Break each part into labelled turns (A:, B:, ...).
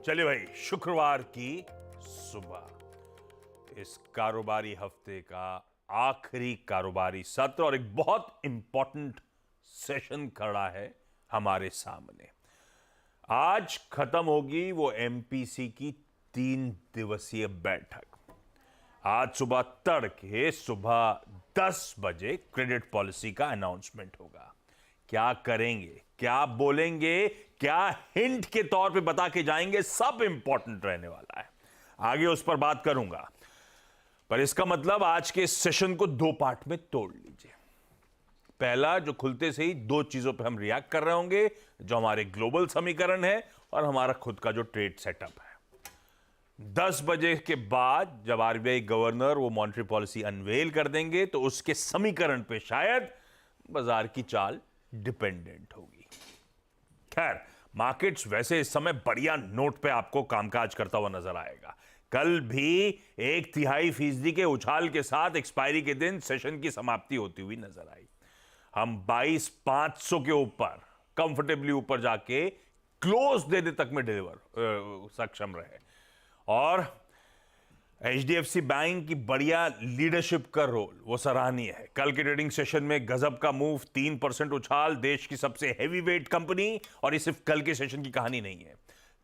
A: चलिए भाई, शुक्रवार की सुबह इस कारोबारी हफ्ते का आखिरी कारोबारी सत्र और एक बहुत इंपॉर्टेंट सेशन खड़ा है हमारे सामने। आज खत्म होगी वो एमपीसी की 3 दिवसीय बैठक। आज सुबह तड़के सुबह 10 बजे क्रेडिट पॉलिसी का अनाउंसमेंट होगा। क्या करेंगे, क्या बोलेंगे, क्या हिंट के तौर पे बता के जाएंगे, सब इंपॉर्टेंट रहने वाला है। आगे उस पर बात करूंगा, पर इसका मतलब आज के सेशन को 2 पार्ट में तोड़ लीजिए। पहला, जो खुलते से ही 2 चीजों पे हम रिएक्ट कर रहे होंगे, जो हमारे ग्लोबल समीकरण है और हमारा खुद का जो ट्रेड सेटअप है। 10 बजे के बाद जब आरबीआई गवर्नर वो मॉनेटरी पॉलिसी अनवेल कर देंगे तो उसके समीकरण पे शायद बाजार की चाल डिपेंडेंट होगी। खैर, मार्केट्स वैसे इस समय बढ़िया नोट पे आपको कामकाज करता हुआ नजर आएगा। कल भी 1/3% के उछाल के साथ एक्सपायरी के दिन सेशन की समाप्ति होती हुई नजर आई। हम 22,500 के ऊपर कंफर्टेबली ऊपर जाके क्लोज देने तक में सक्षम रहे और एचडीएफसी बैंक की बढ़िया लीडरशिप का रोल वो सराहनीय है। कल के ट्रेडिंग सेशन में गजब का मूव, 3% उछाल, देश की सबसे हैवी वेट कंपनी। और ये सिर्फ कल के सेशन की कहानी नहीं है,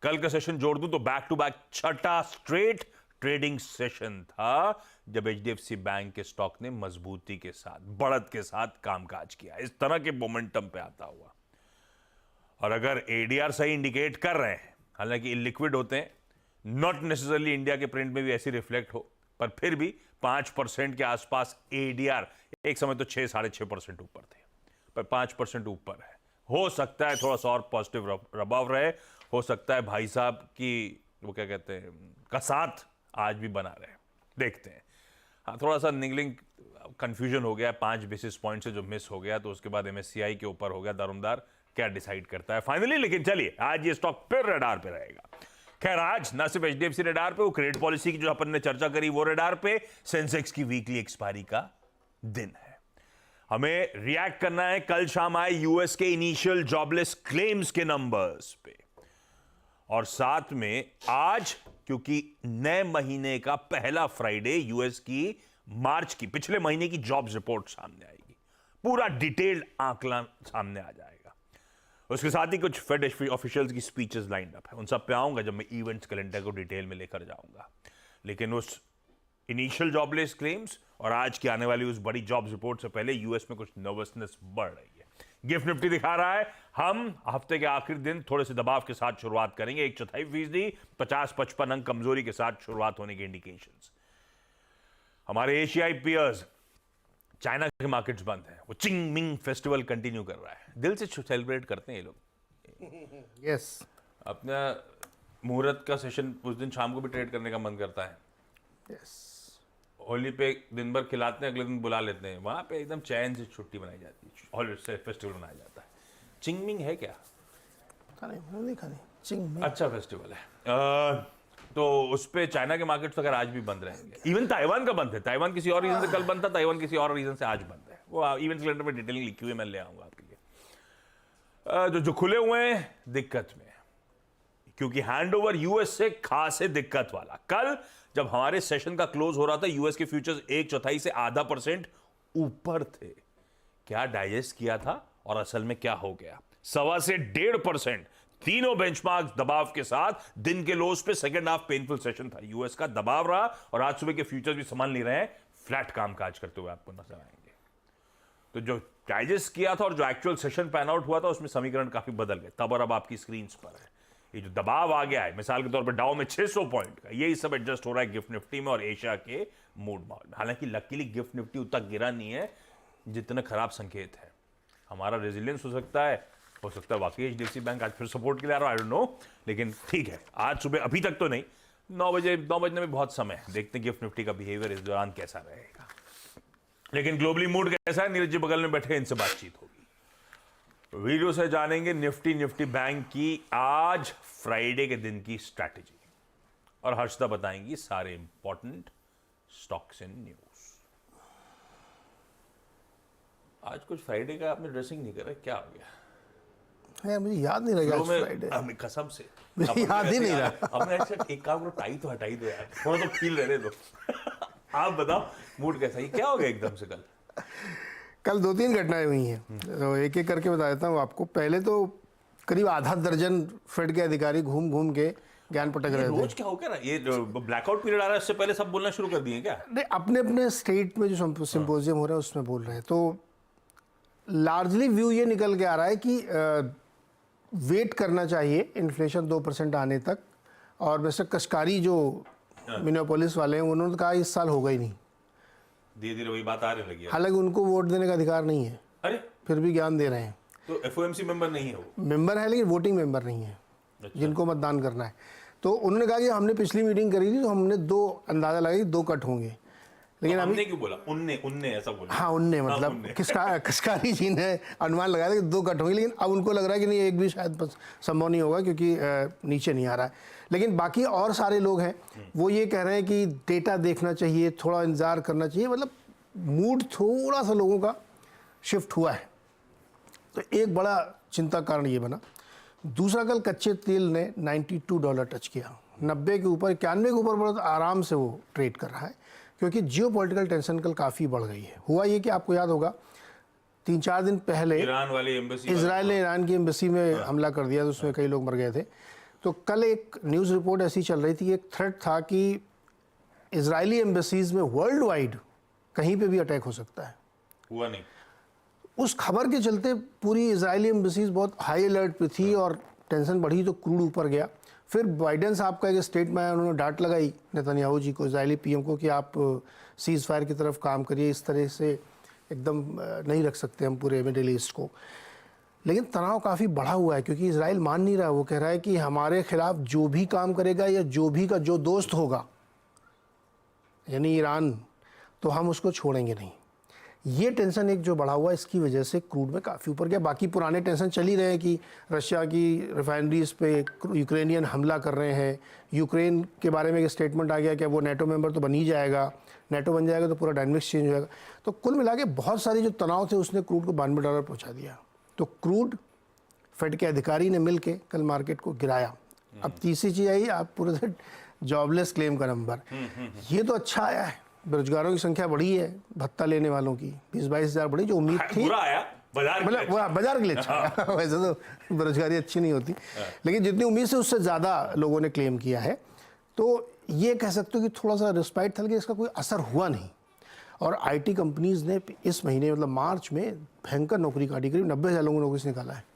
A: कल का सेशन जोड़ दूं तो बैक टू बैक 6ठा स्ट्रेट ट्रेडिंग सेशन था जब एचडीएफसी बैंक के स्टॉक ने मजबूती के साथ, बढ़त के साथ कामकाज किया, इस तरह के मोमेंटम पे आता हुआ। और अगर एडीआर सही इंडिकेट कर रहे हैं, हालांकि इलिक्विड होते हैं, नॉट नेसेसरली इंडिया के प्रिंट में भी ऐसी रिफ्लेक्ट हो, पर फिर भी 5% के आसपास एडीआर, एक समय तो 6-6.5% ऊपर थे, पर 5% ऊपर है। हो सकता है थोड़ा सा और पॉजिटिव रबाव रहे, हो सकता है भाई साहब की वो क्या कहते हैं कसात आज भी बना रहे, देखते हैं। हाँ, थोड़ा सा निगलिंग कंफ्यूजन हो गया 5 बेसिस पॉइंट से जो मिस हो गया, तो उसके बाद एमएससीआई के ऊपर हो गया दारोमदार, क्या डिसाइड करता है फाइनली। लेकिन चलिए, आज ये स्टॉक फिर रडार पे रहेगा। खैर, आज ना सिर्फ एचडीएफसी रडार पे, वो क्रेडिट पॉलिसी की जो अपन ने चर्चा करी वो रडार पे, सेंसेक्स की वीकली एक्सपायरी का दिन है। हमें रिएक्ट करना है कल शाम आए यूएस के इनिशियल जॉबलेस क्लेम्स के नंबर्स पे, और साथ में आज क्योंकि नए महीने का पहला फ्राइडे यूएस की मार्च की पिछले महीने की जॉब्स रिपोर्ट सामने आएगी, पूरा डिटेल्ड आंकड़ा सामने आ जाएगा। उसके साथ ही कुछ फेड ऑफिशियल्स की स्पीचेस लाइंड अप है, उन सब पे आऊंगा जब मैं इवेंट्स कैलेंडर को डिटेल में लेकर जाऊंगा। लेकिन उस इनिशियल जॉबलेस क्लेम्स और आज की आने वाली उस बड़ी जॉब्स रिपोर्ट से पहले यूएस में कुछ नर्वसनेस बढ़ रही है। गिफ्ट निफ्टी दिखा रहा है हम हफ्ते के आखिरी दिन थोड़े से दबाव के साथ शुरुआत करेंगे, 1/4%, 50-55 अंक कमजोरी के साथ शुरुआत होने के इंडिकेशंस। हमारे एशियाई पियर्स, चाइना के मार्केट्स बंद हैं, वो चिंग मिंग फेस्टिवल कंटिन्यू कर रहा है, दिल से सेलिब्रेट करते हैं ये लोग।
B: यस,
A: अपना मुहूर्त का सेशन उस दिन शाम को भी ट्रेड करने का मन करता है।
B: यस,
A: होली पे दिन भर खिलाते हैं, अगले दिन बुला लेते हैं, वहां पे एकदम चैन से छुट्टी मनाई जाती है, हॉलीडे फेस्टिवल मनाया जाता है। चिंगमिंग है क्या?
B: खाने होली खाने चिंग
A: अच्छा फेस्टिवल है। तो उस पे चाइना के मार्केट्स अगर आज भी बंद रहेंगे, इवन ताइवान का बंद है, ताइवान किसी और रीजन से कल बंद था, ताइवान किसी और रीजन से आज बंद है, वो इवेंट कैलेंडर में डिटेलिंग लिखी हुई मैं ले आऊंगा आपके लिए। जो खुले हुए हैं दिक्कत में, क्योंकि हैंडओवर यूएस से खास है दिक्कत वाला। कल जब हमारे सेशन का क्लोज हो रहा था, यूएस के फ्यूचर्स 1/4 से ½ % ऊपर थे। क्या डाइजेस्ट किया था और असल में क्या हो गया? 1.25 से 1.5%, तीनों बेंचमार्क दबाव के साथ दिन के लोस पे सेकंड हाफ पेनफुल सेशन था, यूएस का दबाव रहा और आज सुबह के फ्यूचर्स भी संभाल नहीं रहे हैं, फ्लैट कामकाज करते हुए आपको नजर आएंगे। तो जो डाइजेस्ट किया था और जो एक्चुअल सेशन पैन आउट हुआ था, उसमें समीकरण काफी बदल गए, तब और अब आपकी स्क्रीन पर है। ये जो दबाव आ गया है, मिसाल के तौर पर डाउ में 600 पॉइंट का, यही सब एडजस्ट हो रहा है गिफ्ट निफ्टी में और एशिया के मूड माहौल में। हालांकि लकीली गिफ्ट निफ्टी उतना गिरा नहीं है जितना खराब संकेत है। हमारा रेजिलियंस हो सकता है वाकई एचडीएफसी बैंक आज फिर सपोर्ट के लिए आ रहा है, आई डोंट नो, लेकिन ठीक है, आज सुबह अभी तक तो नहीं, 9 बजने में बहुत समय है, देखते हैं गिफ्ट निफ्टी का बिहेवियर इस दौरान कैसा रहेगा। लेकिन ग्लोबली मूड कैसा है, नीरज जी बगल में बैठे, इनसे बातचीत होगी। वीडियो से जानेंगे निफ्टी बैंक की आज फ्राइडे के दिन की स्ट्रैटेजी, और हर्षदा बताएंगी सारे इंपॉर्टेंट स्टॉक्स एंड न्यूज। आज कुछ फ्राइडे का आपने ड्रेसिंग नहीं करा, क्या हो गया?
B: यार मुझे याद नहीं लगा
A: फ्लो
B: आज
A: में
B: फ्राइडे।
A: हमें कसम से
B: मुझे
A: अपने
B: याद ही
A: ऐसे
B: नहीं
A: यार,
B: रहा।
A: हमने ऐसे एक काम करो, टाई तो हटाई दो यार, थोड़ा तो फील रहने दो। आप बताओ मूड कैसा है, क्या हो गया एकदम से कल?
B: कल 2-3 घटनाएं हुई हैं, तो एक एक करके बता देता हूँ आपको। पहले तो करीब आधा दर्जन फेड के अधिकारी घूम घूम के ज्ञान पटक
A: ये
B: रहे थे।
A: रोज क्या हो गया ना, ये ब्लैकआउट पीरियड आ रहा है, इससे पहले सब बोलना शुरू कर दिए क्या?
B: नहीं, अपने अपने स्टेट में जो सिंपोजियम हो रहा है उसमें बोल रहे हैं। तो लार्जली व्यू ये निकल के आ रहा है कि वेट करना चाहिए इन्फ्लेशन 2% आने तक। और वैसे कशकारी जो मिनोपोलिस वाले हैं उन्होंने कहा इस साल होगा ही नहीं।
A: धीरे धीरे वही बात आने लगी है।
B: हालांकि उनको वोट देने का अधिकार नहीं है,
A: अरे
B: फिर भी ज्ञान दे रहे हैं।
A: तो एफओएमसी मेंबर नहीं है वो?
B: मेंबर है लेकिन वोटिंग मेंबर नहीं है, जिनको मतदान करना है। तो उन्होंने कहा कि हमने पिछली मीटिंग करी थी तो हमने 2 अंदाजा लगाई 2 कट होंगे, लेकिन
A: तो
B: अभी
A: हमने क्यों बोला, उनने उनने ऐसा बोला?
B: हाँ उनने मतलब
A: उनने।
B: किसकारी जी ने अनुमान लगाया था कि 2 कट होंगे, लेकिन अब उनको लग रहा है कि नहीं, एक भी शायद संभव नहीं होगा क्योंकि नीचे नहीं आ रहा है। लेकिन बाकी और सारे लोग हैं वो ये कह रहे हैं कि डेटा देखना चाहिए, थोड़ा इंतजार करना चाहिए। मतलब मूड थोड़ा सा लोगों का शिफ्ट हुआ है। तो एक बड़ा चिंता कारण ये बना। दूसरा, कल कच्चे तेल ने $92 टच किया, 90 के ऊपर, 91 के ऊपर बहुत आराम से वो ट्रेड कर रहा है, क्योंकि जियोपॉलिटिकल टेंशन कल काफ़ी बढ़ गई है। हुआ ये कि आपको याद होगा 3-4 दिन पहले
A: ईरान वाली एम्बेसी,
B: इजराइल ने ईरान की एम्बेसी में हमला कर दिया, तो उसमें कई लोग मर गए थे। तो कल एक न्यूज़ रिपोर्ट ऐसी चल रही थी, एक थ्रेट था कि इजरायली एम्बेसीज में वर्ल्ड वाइड कहीं पे भी अटैक हो सकता है।
A: हुआ नहीं।
B: उस खबर के चलते पूरी इजरायली एम्बेसीज बहुत हाई अलर्ट पे थी और टेंशन बढ़ी, तो क्रूड ऊपर गया। फिर बाइडेन साहब का एक स्टेट में आया, उन्होंने डांट लगाई नेतन्याहू जी को, इजरायली पीएम को, कि आप सीज़ फायर की तरफ काम करिए, इस तरह से एकदम नहीं रख सकते हम पूरे मिडिल ईस्ट को। लेकिन तनाव काफ़ी बढ़ा हुआ है क्योंकि इजराइल मान नहीं रहा। वो कह रहा है कि हमारे खिलाफ जो भी काम करेगा या जो भी का जो दोस्त होगा, यानी ईरान, तो हम उसको छोड़ेंगे नहीं। ये टेंशन एक जो बढ़ा हुआ है, इसकी वजह से क्रूड में काफ़ी ऊपर गया। बाकी पुराने टेंशन चल ही रहे हैं कि रशिया की रिफाइनरीज पे यूक्रेनियन हमला कर रहे हैं। यूक्रेन के बारे में एक स्टेटमेंट आ गया कि वो नेटो मेंबर तो बन ही जाएगा, नेटो बन जाएगा तो पूरा डायनामिक्स चेंज हो जाएगा। तो कुल मिला के बहुत सारे जो तनाव थे उसने क्रूड को $92 पहुँचा दिया। तो क्रूड फेड के अधिकारी ने मिल के कल मार्केट को गिराया। अब तीसरी चीज़ आई, आप पूरे दिन जॉबलेस क्लेम का नंबर, ये तो अच्छा आया है। बेरोजगारों की संख्या बढ़ी है, भत्ता लेने वालों की 20-22 हज़ार बढ़ी, जो उम्मीद थी।
A: बुरा आया बाजार के लिए।
B: मतलब वो बाजार के लिए अच्छा है। वैसे तो बेरोजगारी अच्छी नहीं होती, लेकिन जितनी उम्मीद से उससे ज़्यादा लोगों ने क्लेम किया है। तो ये कह सकते हो कि थोड़ा सा रिस्पाइट था, लेकिन इसका कोई असर हुआ नहीं। और आईटी कंपनीज़ ने इस महीने मतलब मार्च में भयंकर नौकरी काटी, करीब 90,000 लोगों ने नौकरी से निकाला है।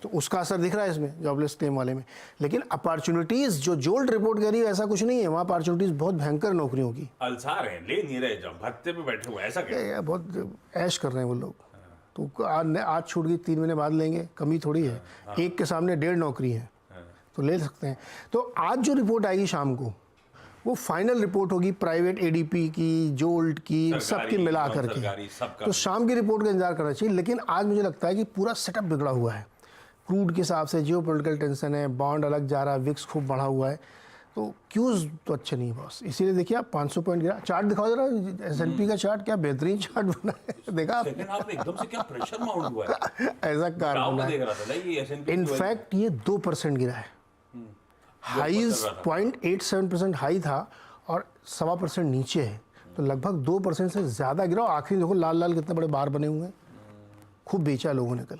B: तो उसका असर दिख रहा है इसमें, जॉबलेस क्लेम वाले में। लेकिन अपॉर्चुनिटीज़ जो जोल्ट रिपोर्ट करी है ऐसा कुछ नहीं है, वहाँ अपॉर्चुनिटीज़ बहुत भयंकर नौकरियों की।
A: अलसार हैं, ले नहीं रहे, जब भत्ते पे बैठे हुए, ऐसा क्या?
B: बहुत ऐश कर रहे हैं वो लोग। तो आज छूट गई, 3 महीने बाद लेंगे, कमी थोड़ी है। एक के सामने 1.5 नौकरी है, तो ले सकते हैं। तो आज जो रिपोर्ट आएगी शाम को, वो फाइनल रिपोर्ट होगी प्राइवेट एडीपी की, जोल्ट की, सबकी मिला करके। तो शाम की रिपोर्ट का इंतजार करना चाहिए। लेकिन आज मुझे लगता है कि पूरा सेटअप बिगड़ा हुआ है क्रूड के हिसाब से। जियोपॉलिटिकल टेंशन है, बॉन्ड अलग जा रहा है, विक्स खूब बढ़ा हुआ है, तो क्यूज तो अच्छे नहीं बॉस। इसीलिए देखिए आप 500 पॉइंट गिरा। चार्ट दिखाओ जरा, S&P का चार्ट, क्या बेहतरीन चार्ट बना है, देखा आप?
A: सेकंड हाफ में एकदम से क्या प्रेशर माउंट हुआ है।
B: ऐसा कारण
A: गाँव
B: बना
A: में
B: है।
A: देख रहा था ना, ये S&P
B: इनफैक्ट ये 2% गिरा है। हाईज 0.87% हाई था और 1.25% नीचे है, तो लगभग 2% से ज़्यादा गिरा। आखिरी देखो लाल लाल कितने बड़े बार बने हुए हैं, खूब बेचा लोगों ने कल,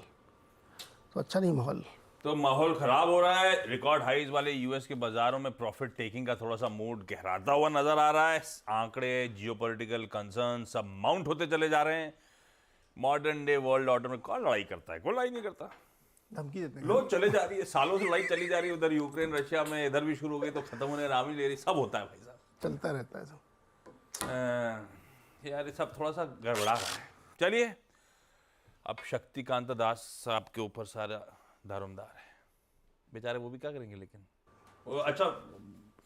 B: तो अच्छा नहीं माहौल।
A: तो माहौल खराब हो रहा है। रिकॉर्ड हाईज वाले यूएस के बाजारों में प्रॉफिट टेकिंग का थोड़ा सा मूड गहराता हुआ नजर आ रहा है। आंकड़े, जियोपॉलिटिकल कंसर्न सब माउंट होते चले जा रहे हैं। मॉडर्न डे वर्ल्ड ऑर्डर में कौन लड़ाई करता है? कोई लड़ाई नहीं करता,
B: धमकी देते हैं
A: लोग चले जा रही है, सालों से लड़ाई चली जा रही है। उधर यूक्रेन रशिया में, इधर भी शुरू हो गई तो खत्म होने नाम ही ले रही। सब होता है भाई साहब,
B: चलता रहता है सब।
A: यार ये सब थोड़ा सा गड़बड़ा रहा है। चलिए, अब शक्तिकांत दास साहब के ऊपर सारा दारोमदार है, बेचारे वो भी क्या करेंगे। लेकिन अच्छा,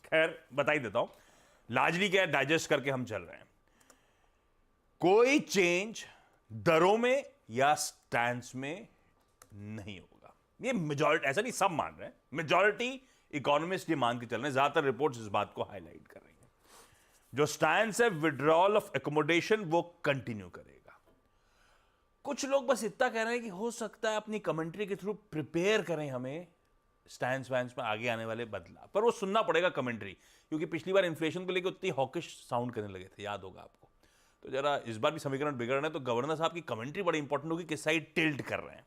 A: खैर बता ही देता हूं, लार्जली क्या डाइजेस्ट करके हम चल रहे हैं। कोई चेंज दरों में या स्टैंड्स में नहीं होगा, ये मेजॉरिटी, ऐसा नहीं सब मान रहे हैं, मेजॉरिटी इकोनॉमिस्ट ये मान के चल रहे हैं। ज्यादातर रिपोर्ट्स इस बात को हाईलाइट कर रही हैं। जो स्टैंड्स है विड्रॉल ऑफ एकोमोडेशन वो कंटिन्यू करेगा। कुछ लोग बस इतना कह रहे हैं कि हो सकता है अपनी कमेंट्री के थ्रू प्रिपेयर करें हमें स्टैंड वैंस में आगे आने वाले बदलाव, पर वो सुनना पड़ेगा कमेंट्री, क्योंकि पिछली बार इन्फ्लेशन को लेकर उतनी हॉकिश साउंड करने लगे थे, याद होगा आपको। तो जरा इस बार भी समीकरण बिगड़ रहे हैं, तो गवर्नर साहब की कमेंट्री बड़ी इंपॉर्टेंट होगी, किस साइड टिल्ट कर रहे हैं।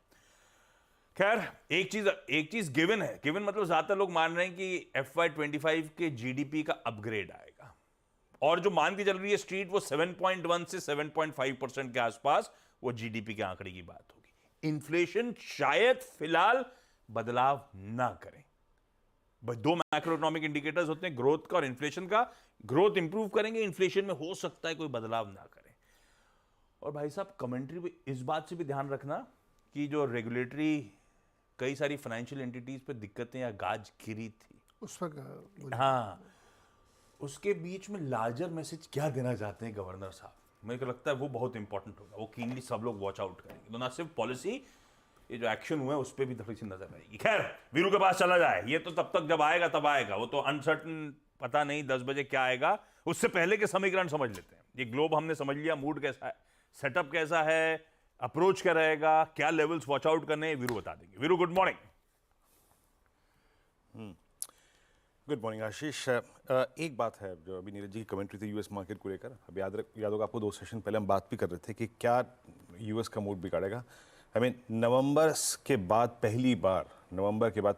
A: खैर एक चीज गिवन है, गिवन मतलब ज्यादातर लोग मान रहे हैं कि FY25 के जीडीपी का अपग्रेड आएगा, और जो मान के चल रही है स्ट्रीट वो 7.1 से 7.5% के आसपास वो जीडीपी के आंकड़े की बात होगी। इन्फ्लेशन शायद फिलहाल बदलाव ना करें। भाई दो मैक्रो इकोनॉमिक इंडिकेटर्स होते हैं, ग्रोथ का और इन्फ्लेशन का। ग्रोथ इंप्रूव करेंगे, इन्फ्लेशन में हो सकता है कोई बदलाव ना करें। और भाई साहब कमेंट्री पे इस बात से भी ध्यान रखना कि जो रेगुलेटरी कई सारी फाइनेंशियल एंटिटीज पे दिक्कतें या गाज गिरी थी,
B: उस पर
A: हाँ, उसके बीच में लार्जर मैसेज क्या देना चाहते हैं गवर्नर साहब, मेरे को लगता है वो बहुत इंपॉर्टेंट होगा। वो कीनली सब लोग वॉच आउट करेंगे, तो ना सिर्फ पॉलिसी, ये जो एक्शन हुआ है उस पर भी थोड़ी सी नजर रहेगी। खैर वीरू के पास चला जाए, ये तो तब तक जब आएगा तब आएगा, वो तो अनसर्टन, पता नहीं 10 बजे क्या आएगा। उससे पहले के समीकरण समझ लेते हैं। ये ग्लोब हमने समझ लिया, मूड कैसा है, सेटअप कैसा है, अप्रोच क्या रहेगा, क्या लेवल्स वॉच आउट करने, वीरू बता देंगे। Veeru good morning.
C: Good morning Ashish. एक बात है जो अभी नीरज जी की कमेंट्री थी यूएस मार्केट को लेकर, अब याद होगा आपको 2 सेशन पहले हम बात भी कर रहे थे कि क्या यूएस का मूड बिगाड़ेगा। नवंबर के बाद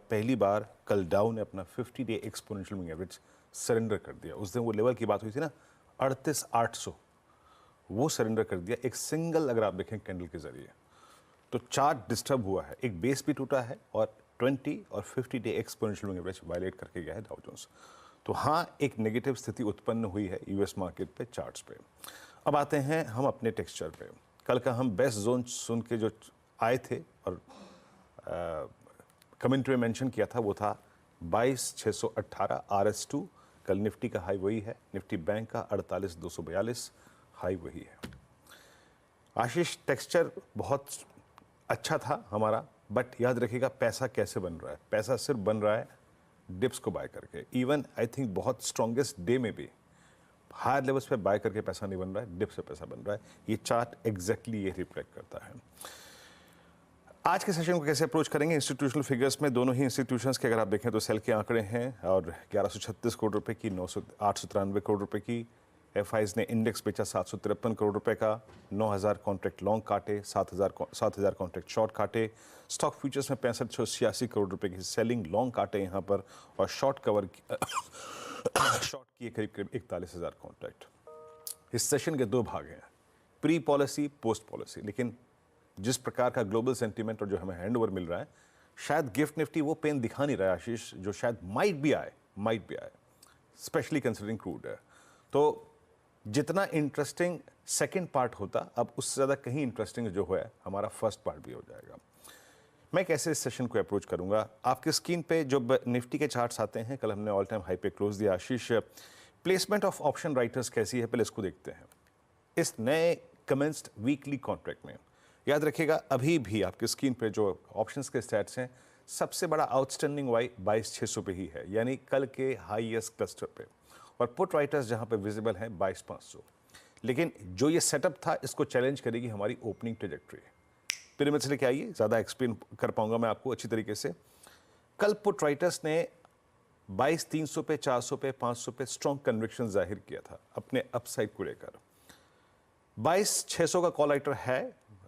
C: पहली बार कल डाउ ने अपना 50-डे एक्सपोनेंशियल मूविंग एवरेज सरेंडर कर दिया। उस दिन वो लेवल की बात हुई थी ना 38,800, वो सरेंडर कर दिया एक सिंगल, अगर आप देखें कैंडल के जरिए। तो चार्ट डिस्टर्ब हुआ है, एक बेस भी टूटा है और 20 और 50-डे एक्सपोनेंशियल मूविंग एवरेज वायलेट करके गया है डाउ जोन्स। तो हाँ, एक नेगेटिव स्थिति उत्पन्न हुई है यूएस मार्केट पे, चार्ट्स पे। अब आते हैं हम अपने टेक्सचर पे। कल का हम बेस्ट जोन सुन के जो आए थे और कमेंट्री में मेंशन किया था वो था 22,618 RS2। कल निफ्टी का हाई वही है, निफ्टी बैंक का 48,242 हाई वही है। आशीष, टेक्सचर बहुत अच्छा था हमारा, बट याद रखिएगा पैसा कैसे बन रहा है। पैसा सिर्फ बन रहा है डिप्स को बाय करके। इवन आई थिंक बहुत स्ट्रॉन्गेस्ट डे में भी हायर लेवल्स पे बाय करके पैसा नहीं बन रहा है, डिप्स से पैसा बन रहा है। ये चार्ट एग्जैक्टली ये रिफ्लेक्ट करता है। आज के सेशन को कैसे अप्रोच करेंगे, इंस्टीट्यूशनल फिगर्स में दोनों ही इंस्टीट्यूशंस के अगर आप देखें तो सेल के आंकड़े हैं और 1136 करोड़ रुपए की, 893 करोड़ रुपए की। एफआईज ने इंडेक्स बेचा 753 करोड़ रुपए का, 9,000 कॉन्ट्रैक्ट लॉन्ग काटे, 7,000 कॉन्ट्रैक्ट शॉर्ट काटे। स्टॉक फ्यूचर्स में 6586 करोड़ रुपए की सेलिंग लॉन्ग काटे यहाँ पर, और शॉर्ट किए करीब 41,000 कॉन्ट्रैक्ट। इस सेशन के 2 भाग हैं, प्री पॉलिसी, पोस्ट पॉलिसी। लेकिन जिस प्रकार का ग्लोबल सेंटीमेंट और जो हमें हैंडओवर मिल रहा है, शायद गिफ्ट निफ्टी वो पेन दिखा नहीं रहा है आशीष, जो शायद माइट भी आए, स्पेशली कंसिडरिंग क्रूड है। तो जितना इंटरेस्टिंग सेकंड पार्ट होता, अब उससे ज़्यादा कहीं इंटरेस्टिंग जो है हमारा फर्स्ट पार्ट भी हो जाएगा। मैं कैसे इस सेशन को अप्रोच करूंगा, आपके स्क्रीन पे जो निफ्टी के चार्ट्स आते हैं, कल हमने ऑल टाइम हाई पे क्लोज दिया आशीष। प्लेसमेंट ऑफ ऑप्शन राइटर्स कैसी है, पहले इसको देखते हैं। इस नए कमेंस्ड वीकली कॉन्ट्रैक्ट में याद रखिएगा, अभी भी आपके स्क्रीन पे जो ऑप्शंस के स्टैट्स हैं, सबसे बड़ा आउटस्टैंडिंग वाई 22,600 पे ही है, यानी कल के हाईएस्ट क्लस्टर पे। और पुट राइटर्स जहां पे विजिबल हैं 22,500। लेकिन जो ये सेटअप था, इसको चैलेंज करेगी हमारी ओपनिंग ट्रेजेक्ट्री। पिरामिड से लेके आइए, ज़्यादा एक्सप्लेन कर पाऊंगा मैं आपको अच्छी तरीके से। कल पुट राइटर्स ने 22,300 पे, 400 पे, 500 पे स्ट्रॉन्ग कन्विक्शन जाहिर किया था अपने अपसाइड को लेकर। 22,600 का कॉल राइटर है,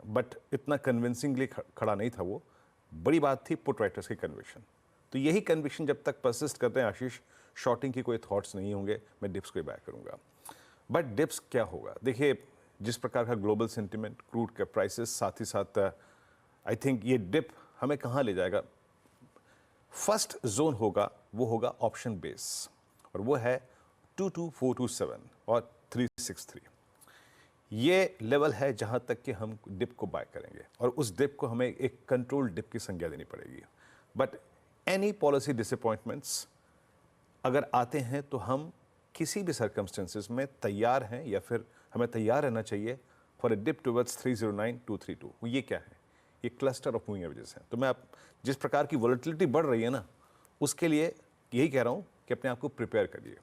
C: बट इतना कन्विंसिंगली खड़ा नहीं था वो। बड़ी बात थी पुट राइटर्स की कन्विक्शन। तो यही कन्विक्शन जब तक परसिस्ट करते हैं आशीष, शॉर्टिंग की कोई थॉट्स नहीं होंगे, मैं डिप्स को बाय करूंगा। बट डिप्स क्या होगा, देखिए जिस प्रकार का ग्लोबल सेंटिमेंट, क्रूड के प्राइसेस, साथ ही साथ आई थिंक ये डिप हमें कहाँ ले जाएगा। फर्स्ट जोन होगा वो होगा ऑप्शन बेस, और वो है 22,427 और 363। ये लेवल है जहां तक कि हम डिप को बाय करेंगे, और उस डिप को हमें एक कंट्रोल डिप की संज्ञा देनी पड़ेगी। बट एनी पॉलिसी डिसअपॉइंटमेंट्स अगर आते हैं तो हम किसी भी सर्कमस्टेंसेस में तैयार हैं, या फिर हमें तैयार रहना चाहिए फॉर ए डिप टुवर्ड्स 309,232। ये क्या है, ये क्लस्टर ऑफ मूविंग एवरेजेस हैं। तो मैं आप जिस प्रकार की वोलेटिलिटी बढ़ रही है ना, उसके लिए यही कह रहा हूं कि अपने आप को प्रिपेयर करिए।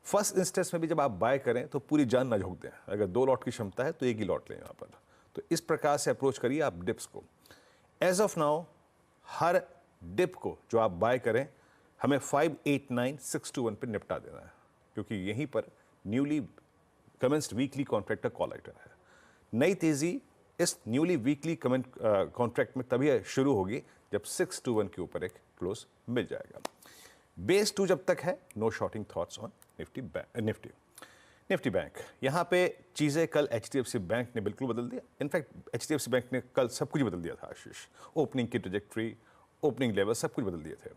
C: फर्स्ट इंस्टेंस में भी जब आप बाय करें तो पूरी जान ना झोंक दें। अगर 2 लॉट की क्षमता है तो एक ही लॉट लें यहाँ पर। तो इस प्रकार से अप्रोच करिए आप डिप्स को। एज ऑफ नाउ हर डिप को जो आप बाय करें हमें 589621 पे निपटा देना है, क्योंकि यहीं पर न्यूली कमेंस्ड वीकली कॉन्ट्रैक्ट का कॉल आइटम है। नई तेजी इस न्यूली वीकली कॉन्ट्रैक्ट में तभी शुरू होगी जब 621 के ऊपर एक क्लोज मिल जाएगा। बेस 2 जब तक है, no shorting thoughts on Nifty bank. यहाँ पे चीज़ें कल HDFC बैंक ने बिल्कुल बदल दिया। इनफैक्ट HDFC बैंक ने कल सब कुछ बदल दिया था आशीष, ओपनिंग की ट्रेजेक्ट्री, ओपनिंग लेवल सब कुछ बदल दिए थे।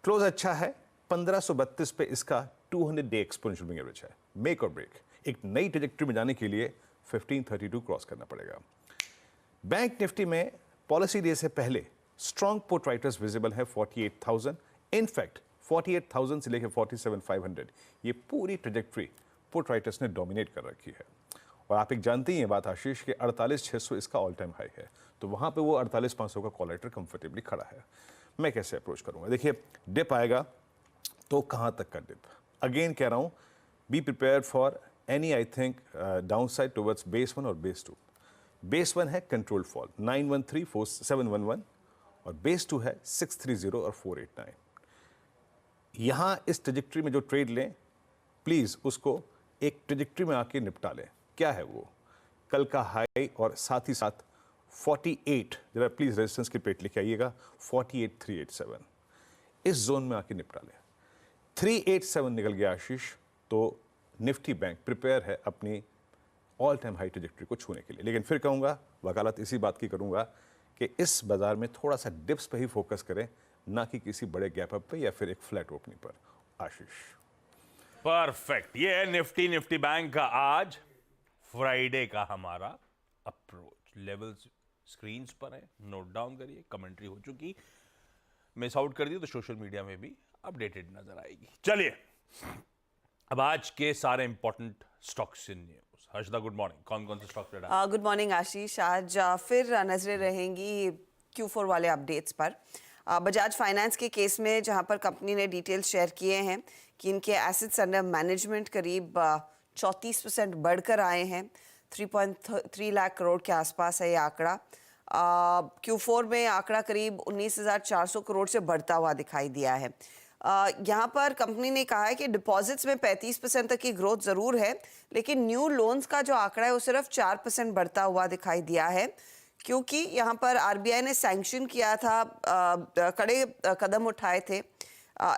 C: क्लोज अच्छा है, 1532 पे इसका 200 डे एक्सपोनेंशियल मूविंग एवरेज है। मेक और ब्रेक, एक नई ट्रेजेक्ट्री में जाने के लिए 1532 क्रॉस करना पड़ेगा। बैंक निफ्टी में पॉलिसी डे से पहले स्ट्रॉन्ग पुट राइटर्स विजिबल है 48,000, इनफैक्ट 48,000 से लेकर 47,500 ये पूरी ट्रेजेक्ट्री पुट राइटर्स ने डोमिनेट कर रखी है। और आप एक जानते ही हैं बात आशीष के 48,600 इसका ऑल टाइम हाई है, तो वहां पे वो 48,500 का कॉल राइटर कंफर्टेबली खड़ा है। मैं कैसे अप्रोच करूंगा? देखिए डिप आएगा तो कहां तक का डिप, अगेन कह रहा हूं be prepared for any I think down side towards base 1 और बेस 2। बेस 1 है कंट्रोल फॉल 9134711 और बेस 2 है 630 और 489। यहां इस ट्रेजेक्ट्री में जो ट्रेड लें प्लीज उसको एक ट्रेजेक्ट्री में आके निपटा लें। क्या है वो? कल का हाई और साथ ही साथ 48, जरा प्लीज रेजिस्टेंस की प्लेट लेके आइएगा, 48,387 इस जोन में आके निपटा लें। 387 निकल गया आशीष तो निफ्टी बैंक प्रिपेयर है अपनी ऑल टाइम हाई ट्रेजेक्ट्री को छूने के लिए। लेकिन फिर कहूंगा, वकालत इसी बात की करूंगा कि इस बाजार में थोड़ा सा डिप्स पे ही फोकस करें, ना कि किसी बड़े गैप अप पे या फिर एक फ्लैट ओपनिंग पर। आशीष
A: परफेक्ट, ये है निफ्टी बैंक का आज फ्राइडे का हमारा अप्रोच। लेवल्स स्क्रीन्स पर है, नोट डाउन करिए। कमेंट्री हो चुकी, मिस आउट कर दी तो सोशल मीडिया में भी अपडेटेड नजर आएगी। चलिए अब आज के सारे important stocks in news. Harshada good morning, कौन कौन से स्टॉक ट्रेड?
D: गुड मॉर्निंग आशीष। आज फिर नजरें रहेंगी Q4 वाले अपडेट्स पर। बजाज फाइनेंस के केस में जहां पर कंपनी ने डिटेल्स शेयर किए हैं कि इनके एसेट्स अंडर मैनेजमेंट करीब 34% बढ़कर आए हैं। 3.3 लाख करोड़ के आसपास है ये आंकड़ा। Q4 में आंकड़ा करीब 19,400 करोड़ से बढ़ता हुआ दिखाई दिया है। यहाँ पर कंपनी ने कहा है कि डिपॉजिट्स में 35% तक की ग्रोथ ज़रूर है, लेकिन न्यू लोन्स का जो आंकड़ा है वो सिर्फ 4% बढ़ता हुआ दिखाई दिया है, क्योंकि यहाँ पर RBI ने सैंक्शन किया था, कड़े कदम उठाए थे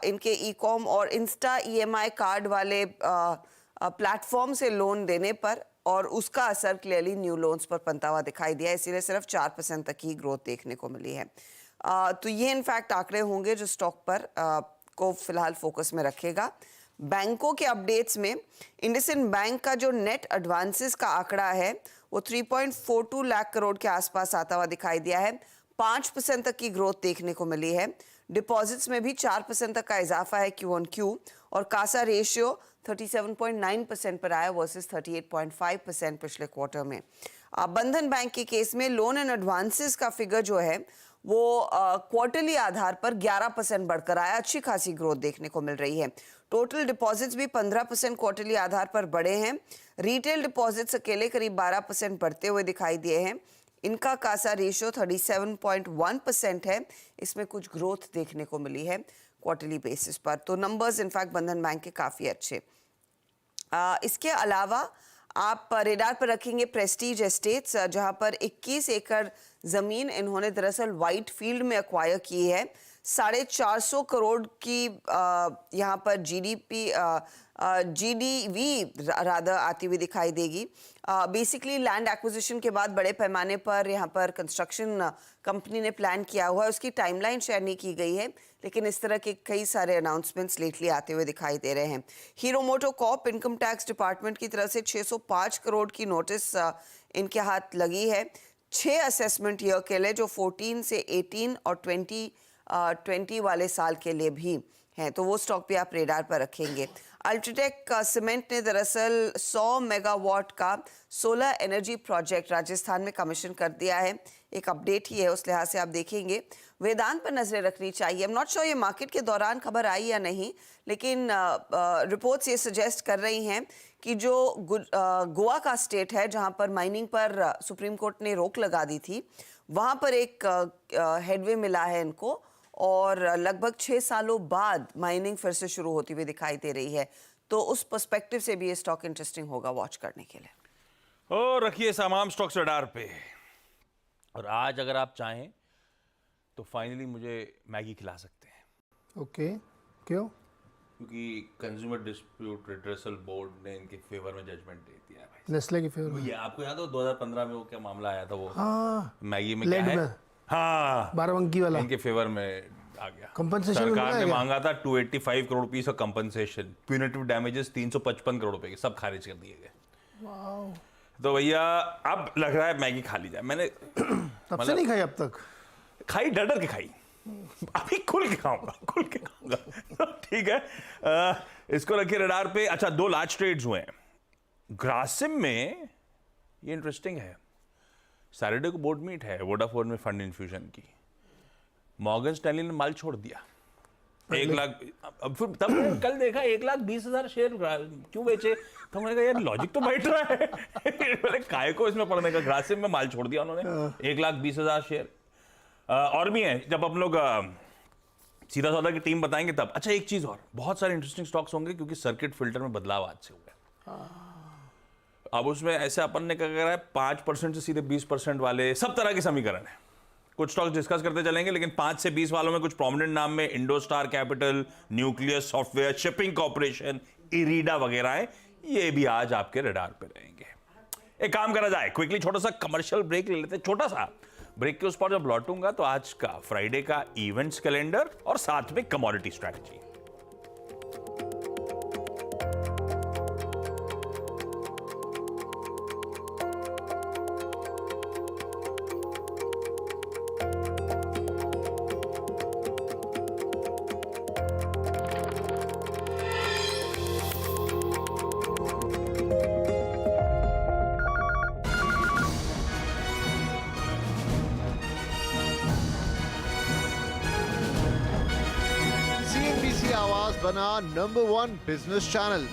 D: इनके ई-कॉम और इंस्टा EMI कार्ड वाले प्लेटफॉर्म से लोन देने पर, और उसका असर क्लियरली न्यू लोन्स पर बनता हुआ दिखाई दिया, इसीलिए सिर्फ 4% तक की ग्रोथ देखने को मिली है। तो ये इनफैक्ट आंकड़े होंगे जो स्टॉक पर को फिलहाल फोकस में रखेगा। बैंकों के अपडेट्स में इंडसइंड बैंक का जो नेट एडवांसेस का आंकड़ा है वो 3.42 लाख करोड़ के आसपास आता हुआ दिखाई दिया है। 5% तक की ग्रोथ देखने को मिली है। डिपॉजिट्स में भी 4% तक का इजाफा है Q-on-Q, और कासा रेशियो 37.9% पर आया वर्सेस 38.5% पिछले क्वार्टर में। बंधन बैंक के केस में लोन एंड एडवांसेस का फिगर जो है वो क्वार्टरली आधार पर 11% बढ़कर आया। अच्छी खासी ग्रोथ देखने को मिल रही है। टोटल डिपॉजिट्स भी 15% क्वार्टरली आधार पर बढ़े हैं। रिटेल डिपॉजिट्स अकेले करीब 12% बढ़ते हुए दिखाई दिए हैं। इनका कासा रेशियो 37.1% है। इसमें कुछ ग्रोथ देखने को मिली है क्वार्टरली बेसिस पर। तो नंबर्स इनफैक्ट बंधन बैंक के काफ़ी अच्छे। इसके अलावा आप रेडार पर रखेंगे प्रेस्टीज एस्टेट्स, जहां पर 21 एकड़ जमीन इन्होंने दरअसल व्हाइट फील्ड में एक्वायर की है। 450 करोड़ की यहां पर GDV रादर आती हुई दिखाई देगी। बेसिकली लैंड एक्विजिशन के बाद बड़े पैमाने पर यहां पर कंस्ट्रक्शन कंपनी ने प्लान किया हुआ है। उसकी टाइमलाइन शेयर नहीं की गई है, लेकिन इस तरह के कई सारे अनाउंसमेंट्स लेटली आते हुए दिखाई दे रहे हैं। हीरो मोटो कॉर्प इनकम टैक्स डिपार्टमेंट की तरफ से 605 करोड़ की नोटिस इनके हाथ लगी है 6 असेसमेंट ईयर के लिए, जो 14 से 18 और 20 वाले साल के लिए भी हैं। तो वो स्टॉक भी आप रेडार पर रखेंगे। अल्ट्राटेक सीमेंट ने दरअसल 100 मेगावाट का सोलर एनर्जी प्रोजेक्ट राजस्थान में कमीशन कर दिया है। एक अपडेट ही है, उस लिहाज से आप देखेंगे। वेदांत पर नजरें रखनी चाहिए। आई एम नॉट श्योर ये मार्केट के दौरान खबर आई या नहीं, लेकिन रिपोर्ट्स ये सजेस्ट कर रही हैं कि जो गोवा का स्टेट है जहां पर माइनिंग पर सुप्रीम कोर्ट ने रोक लगा दी थी, वहां पर एक हेडवे मिला है इनको और लगभग 6 सालों बाद माइनिंग फिर से शुरू होती हुई दिखाई दे रही है। तो उस पर्सपेक्टिव से भी ये स्टॉक इंटरेस्टिंग होगा वॉच करने के लिए।
A: और रखिए तमाम स्टॉक्स रडार पे। और आज अगर आप चाहें तो फाइनली मुझे मैगी खिला सकते हैं।
B: ओके, क्यों?
A: क्योंकि कंज्यूमर डिस्प्यूट रिड्रेसल बोर्ड ने इनके फेवर में जजमेंट दे दिया है भाई।
B: नेस्ले की फेवर में?
A: ये आपको याद हो 2015 में वो क्या मामला आया था, वो
B: हाँ,
A: मैगी में क्या
B: लेड
A: है?
B: में।
A: हाँ,
B: बाराबंकी वाला
A: इनके फेवर में आ गया।
B: Compensation
A: सरकार
B: मिला
A: ने
B: क्या?
A: मांगा था 285 करोड़ रुपीस का कंपनसेशन, प्यूनिटिव डैमेजेस 355 करोड़ रुपए के, सब खारिज कर दिए गए। तो भैया अब लग रहा है मैगी खा ली जाए। मैंने
B: तब से नहीं खाई अब तक?
A: खाई, डर डर के खाई। अभी खुल के खाऊंगा, खुल के खाऊंगा। ठीक है, इसको रखिए रडार पे। अच्छा, 2 लार्ज ट्रेड्स हुए हैं ग्रासिम में। ये इंटरेस्टिंग है, सैटरडे को बोर्ड मीट है वोडाफोन में फंड इन्फ्यूजन की। मॉर्गन स्टैनली ने माल छोड़ दिया 1 लाख। अब फिर तब मैंने कल देखा 1,20,000 शेयर क्यों बेचे, तो मैंने कहा यार लॉजिक तो बैठ रहा है। मैंने काय को इसमें पढ़ने का, ग्रासिम में माल छोड़ दिया उन्होंने 1,20,000 शेयर। और भी हैं, जब हम लोग सीधा सौदा की टीम बताएंगे तब। अच्छा, एक चीज और, बहुत सारे इंटरेस्टिंग स्टॉक्स होंगे क्योंकि सर्किट फिल्टर में बदलाव आज से हुआ है। अब उसमें ऐसे अपन ने क्या करा है, 5% से सीधे 20% वाले, सब तरह के समीकरण है। कुछ स्टॉक्स डिस्कस करते चलेंगे, लेकिन 5 से 20 वालों में कुछ प्रोमिनेंट नाम में इंडोस्टार कैपिटल, न्यूक्लियस सॉफ्टवेयर, शिपिंग कॉर्पोरेशन, इरीडा वगैरह है। ये भी आज आपके रडार पे रहेंगे। एक काम करा जाए, क्विकली छोटा सा कमर्शियल ब्रेक ले लेते हैं। छोटा सा ब्रेक के उस पर जब लौटूंगा तो आज का फ्राइडे का इवेंट्स कैलेंडर और साथ में कमोडिटी स्ट्रैटेजी।
E: CNBC आवाज बना नंबर 1 बिजनेस चैनल।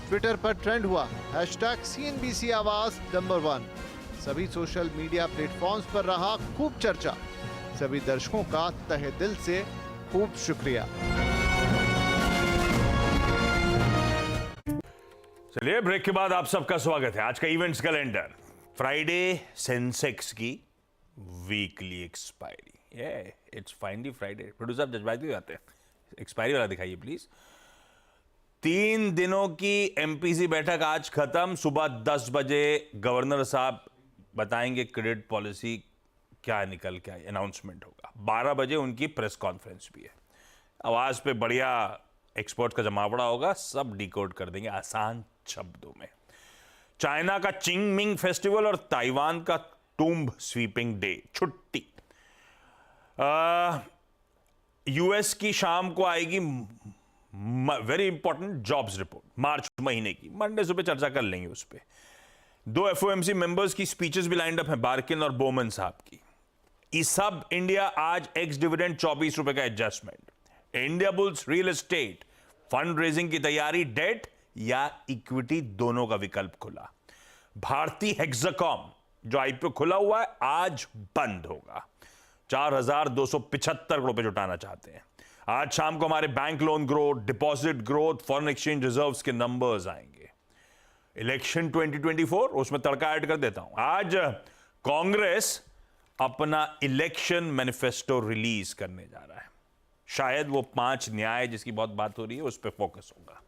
E: ट्विटर पर ट्रेंड हुआ #CNBC आवाज नंबर 1। सभी सोशल मीडिया प्लेटफॉर्म्स पर रहा खूब चर्चा। सभी दर्शकों का तहे दिल से खूब शुक्रिया।
A: चलिए, ब्रेक के बाद आप सबका स्वागत है। आज का इवेंट्स कैलेंडर, फ्राइडे सेंसेक्स की वीकली एक्सपायरी। ये इट्स फाइनली फ्राइडे। प्रोड्यूसर जज्बाती हो जाते हैं, एक्सपायरी वाला दिखाइए प्लीज। 3 दिनों की एमपीसी बैठक आज खत्म। सुबह 10 बजे गवर्नर साहब बताएंगे क्रेडिट पॉलिसी क्या निकल के आई, अनाउंसमेंट होगा। 12 बजे उनकी प्रेस कॉन्फ्रेंस भी है। आवाज पे बढ़िया एक्सपर्ट का जमावड़ा होगा, सब डिकोड कर देंगे आसान शब्दों में। चाइना का चिंगमिंग फेस्टिवल और ताइवान का टूम्ब स्वीपिंग डे, छुट्टी। यूएस की शाम को आएगी वेरी इंपॉर्टेंट जॉब्स रिपोर्ट, मार्च महीने की। मंडे सुबह चर्चा कर लेंगे उस पर। 2 एफओएमसी मेंबर्स की स्पीचेस भी लाइंड अप है, बार्किन और बोमन साहब की। ईसब इंडिया आज एक्स डिविडेंड 24 रुपए का adjustment. India bulls real estate fund raising की तैयारी, डेट या इक्विटी दोनों का विकल्प खुला। भारतीय हेक्साकॉम जो आईपीओ खुला हुआ है आज बंद होगा। 4,275 करोड़ रुपए जुटाना चाहते हैं। आज शाम को हमारे bank loan growth, deposit growth, foreign exchange reserves के नंबर्स आएंगे। इलेक्शन 2024 उसमें तड़का ऐड कर देता हूं। आज कांग्रेस अपना इलेक्शन मैनिफेस्टो रिलीज करने जा रहा है। शायद वो 5 न्याय जिसकी बहुत बात हो रही है उस पर फोकस होगा।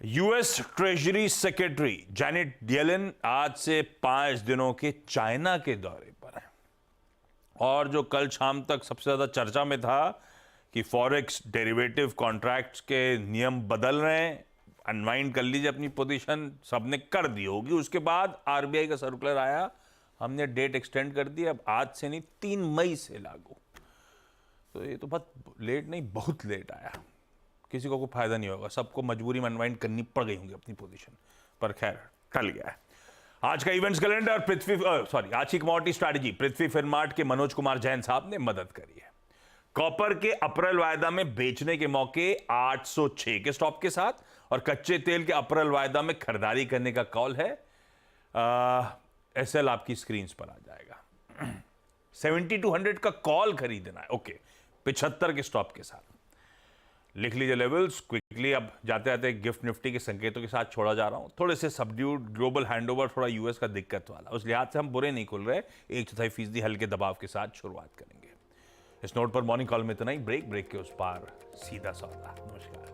A: US treasury secretary Janet Yellen आज से 5 दिनों के चाइना के दौरे पर है। और जो कल शाम तक सबसे ज्यादा चर्चा में था कि फॉरेक्स डेरिवेटिव कॉन्ट्रैक्ट्स के नियम बदल रहे हैं, अनवाइंड कर लीजिए अपनी पोजीशन, सबने कर दी होगी। उसके बाद आरबीआई का सर्कुलर आया, हमने डेट एक्सटेंड कर दी, अब आज से नहीं 3 मई से लागू। तो ये तो बहुत लेट नहीं, बहुत लेट आया। किसी को कोई फायदा नहीं होगा, सबको मजबूरी में अनवाइंड करनी पड़ गई होंगी अपनी पोजीशन पर। खैर टल गया है। आज का इवेंट्स कैलेंडर आज की कमोडिटी स्ट्रैटेजी पृथ्वी फिनमार्ट के मनोज कुमार जैन साहब ने मदद करी है। कॉपर के अप्रैल वायदा में बेचने के मौके 806 के स्टॉप के साथ और कच्चे तेल के अप्रैल वायदा में खरीदारी करने का कॉल है। एसएल आपकी स्क्रीन पर आ जाएगा। 7200 का कॉल खरीदना है, ओके, 75 के स्टॉप के साथ। लिख लीजिए लेवल्स क्विकली। अब जाते जाते गिफ्ट निफ्टी के संकेतों के साथ छोड़ा जा रहा हूं। थोड़े से सबड्यूड ग्लोबल हैंडओवर, थोड़ा यूएस का दिक्कत वाला, उस लिहाज से हम बुरे नहीं खुल रहे। 1/4% हल्के दबाव के साथ शुरुआत करेंगे। इस नोट पर मॉर्निंग कॉल में इतना ही। ब्रेक के उस पार सीधा सौदा। नमस्कार।